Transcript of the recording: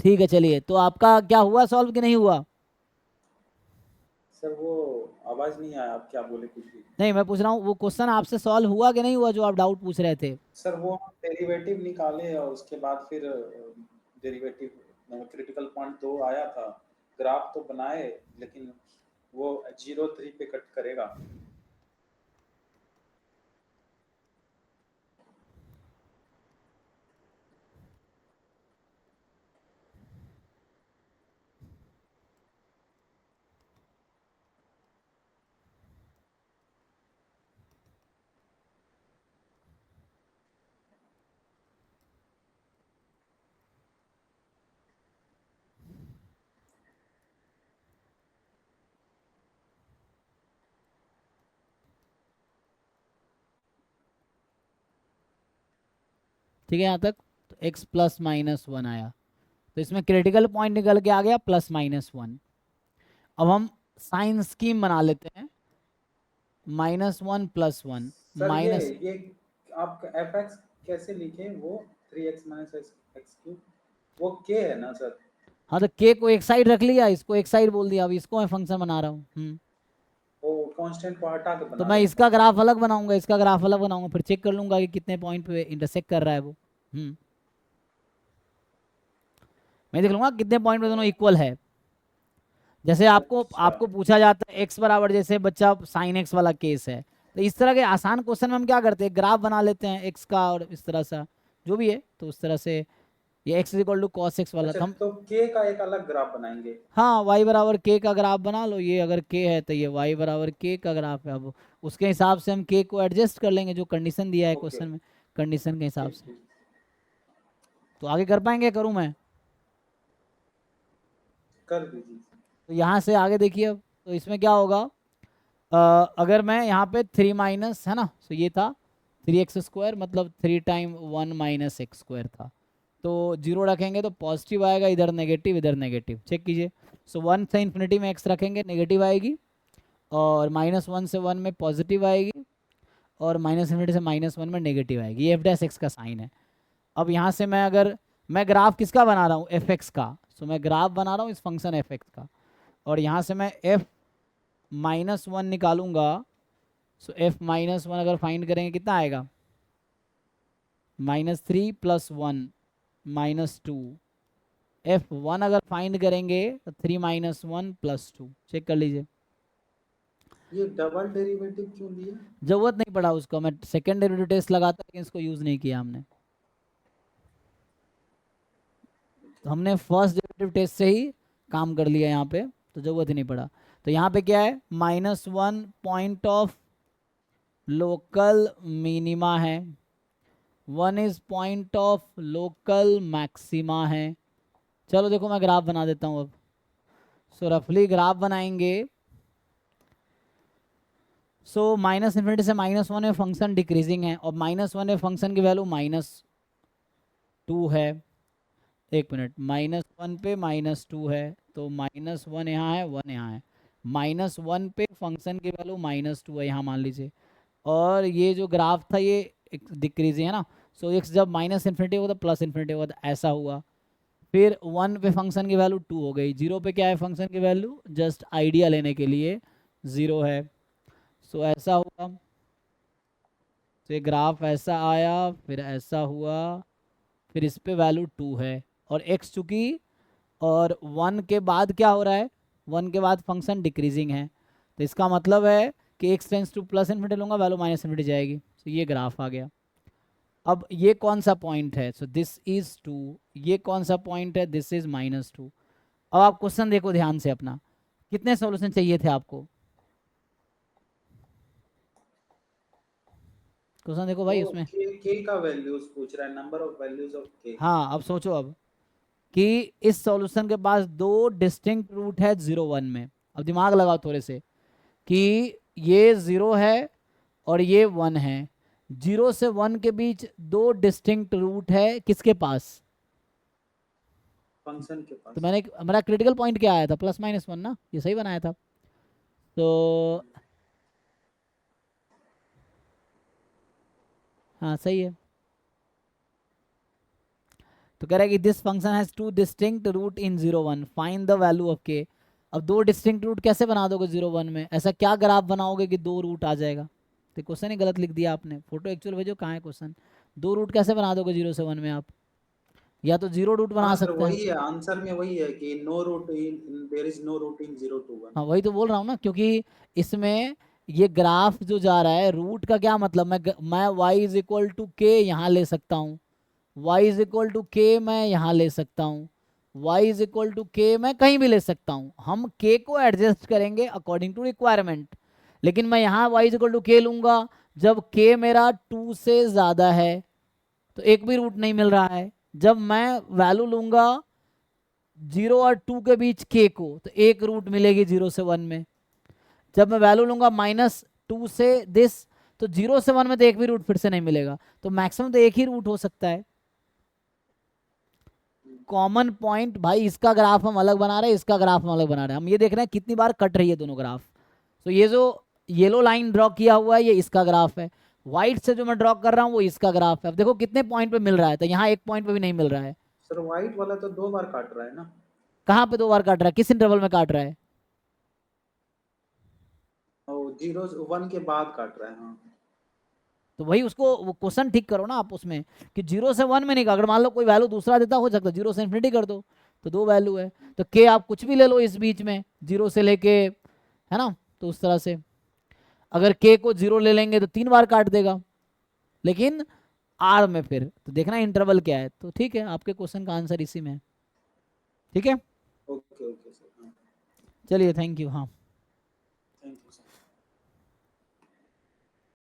ठीक है चलिए, तो आपका क्या हुआ सॉल्व कि नहीं हुआ? सर वो आवाज नहीं आया, आप क्या बोले कुछ भी। नहीं, मैं पूछ रहा हूँ वो क्वेश्चन आपसे सॉल्व हुआ कि नहीं हुआ जो आप डाउट पूछ रहे थे? सर वो डेरिवेटिव निकाले और उसके बाद फिर डेरिवेटिव क्रिटिकल पॉइंट 2 आया था, ग्राफ तो बनाए लेकिन वो 0 3 पे कट करेगा। ठीक है यहाँ तक? तो x प्लस माइनस वन आया, तो इसमें क्रिटिकल पॉइंट निकल के आ गया प्लस माइनस वन। अब हम साइन स्कीम बना लेते हैं, minus one plus one sir minus. ये आप एफ एक्स कैसे लिखे वो 3x माइनस एक्स क्यूब, वो के है ना सर? हाँ तो के को एक साइड रख लिया, इसको एक साइड बोल दिया, अब इसको मैं फंक्शन बना रहा हूँ। वो कांस्टेंट को हटा के तो बना मैं रहे हैं इसका फंक्शन। ग्राफ अलग बनाऊंगा, इसका ग्राफ अलग बनाऊंगा, फिर चेक कर लूंगा कि कितने पॉइंट पे इंटरसेक्ट कर रहा है वो। मैं देख लूंगा कितने पॉइंट पे दोनों इक्वल है। जैसे आपको अच्छा आपको पूछा जाता है एक्स बराबर, जैसे बच्चा साइन एक्स वाला केस है, तो इस तरह के आसान क्वेश्चन में हम क्या करते हैं, ग्राफ बना लेते हैं एक्स का, और इस तरह सा जो भी है, तो उस तरह से ये x equal to cos x वाला अच्छा, तो हम। तो के का एक अलग ग्राफ बनाएंगे। हाँ, वाई बराबर के का ग्राफ बना लो, ये अगर के है तो ये वाई बराबर के का ग्राफ है। अब उसके हिसाब से हम के को एडजस्ट कर लेंगे जो कंडीशन दिया है ओके, क्वेश्चन में, कंडीशन के हिसाब ठीक से। ठीक। तो आगे कर पाएंगे, करूँ मैं? कर दीजिए। तो यहाँ से आगे देखिए, अब तो इसमें क्या होगा, अगर मैं यहाँ पे थ्री माइनस है ना, तो ये था 3x² मतलब 3 टाइम 1 माइनस एक्स स्क्वायर था, तो जीरो रखेंगे तो पॉजिटिव आएगा, इधर नेगेटिव चेक कीजिए। सो 1 से इन्फिनिटी में x रखेंगे नेगेटिव आएगी, और -1 से 1 में पॉजिटिव आएगी, और माइनस इन्फिनिटी से -1 में नेगेटिव आएगी। ये f' का साइन है। अब यहाँ से मैं अगर मैं ग्राफ किसका बना रहा हूँ, fx का, सो मैं ग्राफ बना रहा हूँ इस फंक्शन fx का, और यहाँ से मैं f-1 निकालूंगा। सो f-1 अगर फाइंड करेंगे कितना आएगा, -3 + 1 -2। f1 अगर फाइंड करेंगे तो 3 - 1 + 2, चेक कर लीजिए। ये डबल डेरिवेटिव क्यों लिया? जरूरत नहीं पड़ा उसको, मैं सेकेंड डेरिवेटिव टेस्ट लगाता लेकिन इसको यूज़ नहीं किया हमने, तो हमने फर्स्ट डेरिवेटिव टेस्ट से ही काम कर लिया यहाँ पे, तो ज़रूरत ही नहीं पड़ा। तो यहाँ पे क्या है, -1 पॉइंट ऑफ लोकल मिनिमा है, 1 is point of local maxima है। चलो देखो मैं ग्राफ बना देता हूँ अब। सो रफली ग्राफ बनाएंगे। सो माइनस इन्फिनिटी से -1 में फंक्शन डिक्रीजिंग है, और -1 में फंक्शन की वैल्यू -2 है। एक मिनट, -1 पे -2 है, तो -1 यहाँ है, 1 यहाँ है। -1 पे फंक्शन की वैल्यू -2 है यहाँ मान लीजिए, और ये जो ग्राफ था ये डिक्रीजिंग है ना। सो एक्स जब माइनस इन्फिनिटी होगा तो प्लस इन्फिनिटी होगा, तो ऐसा हुआ। फिर 1 पे फंक्शन की वैल्यू 2 हो गई, 0 पे क्या है फंक्शन की वैल्यू, जस्ट आइडिया लेने के लिए 0 है। सो ऐसा हुआ, तो ये ग्राफ ऐसा आया, फिर ऐसा हुआ, फिर इस पे वैल्यू 2 है, और एक्स चूंकि, और 1 के बाद क्या हो रहा है, 1 के बाद फंक्शन डिक्रीजिंग है, तो इसका मतलब है कि x tense two plus infinity लूँगा, वैल्यू माइनस इन्फिनिटी जाएगी। तो ये ग्राफ आ गया। अब ये कौन सा पॉइंट है, सो दिस इज 2। ये कौन सा पॉइंट है, दिस इज -2। अब आप क्वेश्चन देखो ध्यान से अपना, कितने सॉल्यूशन चाहिए थे आपको, क्वेश्चन देखो वो भाई उसमें। के का वैल्यूज पूछ रहा है, नंबर ऑफ वैल्यूज ऑफ के। हाँ अब सोचो अब, कि इस सॉल्यूशन के पास दो डिस्टिंक्ट रूट है 0 1 में। अब दिमाग लगाओ थोड़े से, कि ये 0 है और ये 1 है, 0 से 1 के बीच दो डिस्टिंक्ट रूट है किसके पास? फंक्शन के तो पास। मैंने मेरा क्रिटिकल पॉइंट क्या आया था, +-1 ना, ये सही बनाया था। तो हाँ सही है। तो कह रहा है कि this function has two distinct root in 0 1, find the value of k. अब दो डिस्टिंक्ट रूट कैसे बना दोगे 0 1 में? ऐसा क्या ग्राफ बनाओगे कि दो रूट आ जाएगा? तो क्वेश्चन ही गलत लिख दिया आपने, फोटो एक्चुअल भेजो, कहाँ है क्वेश्चन? दो रूट कैसे बना दोगे 0 से 1 में आप? या तो 0 रूट बना हाँ सर, सकते वही हैं। है आंसर में, वही है कि no root in, there is no root in 0 to 1। हाँ वही तो बोल रहा हूँ ना, क्योंकि इसमें ये ग्राफ जो जा रहा है, रूट का क्या मतलब, मैं y इज इक्वल टू के यहाँ ले सकता हूँ, y इज इक्वल टू के मैं यहाँ ले सकता हूँ, y इज इक्वल टू के मैं कहीं भी ले सकता हूँ। हम k को एडजस्ट करेंगे अकॉर्डिंग टू रिक्वायरमेंट, लेकिन मैं यहाँ y इज इक्वल टू के लूंगा जब k मेरा 2 से ज़्यादा है, तो एक भी रूट नहीं मिल रहा है। जब मैं वैल्यू लूंगा 0 और 2 के बीच k को, तो एक रूट मिलेगी 0 से 1 में। जब मैं वैल्यू लूंगा -2 से दिस, तो 0 से 1 में तो एक भी रूट फिर से नहीं मिलेगा, तो मैक्सिमम तो एक ही रूट हो सकता है। कॉमन पॉइंट भाई, इसका ग्राफ हम अलग बना रहे हैं, इसका ग्राफ हम अलग बना रहे हैं, हम ये देख रहे हैं कितनी बार कट रही है दोनों ग्राफ। तो ये जो येलो लाइन ड्रॉ किया हुआ है ये इसका ग्राफ है, व्हाइट से जो मैं ड्रॉ कर रहा हूँ वो इसका ग्राफ है। अब देखो कितने पॉइंट पे मिल रहा है, तो यहाँ एक पॉइंट पे भी नहीं मिल रहा है। सर व्हाइट वाला तो 2 बार काट रहा है ना? कहाँ पे 2 बार काट रहा है, किस इंटरवल में काट रहा है? और 0 1 के बाद काट रहा है। हाँ तो वही उसको वो क्वेश्चन ठीक करो ना आप उसमें, कि 0 से 1 में नहीं, अगर मान लो कोई वैल्यू दूसरा देता हो सकता है, 0 से इन्फिनिटी कर दो, तो दो वैल्यू है, तो के आप कुछ भी ले लो इस बीच में 0 से लेके, है ना? तो उस तरह से अगर के को 0 ले लेंगे तो 3 बार काट देगा, लेकिन आर में फिर तो देखना इंटरवल क्या है। तो ठीक है, आपके क्वेश्चन का आंसर इसी में है। ठीक है, ओके ओके सर। चलिए थैंक यू। हाँ।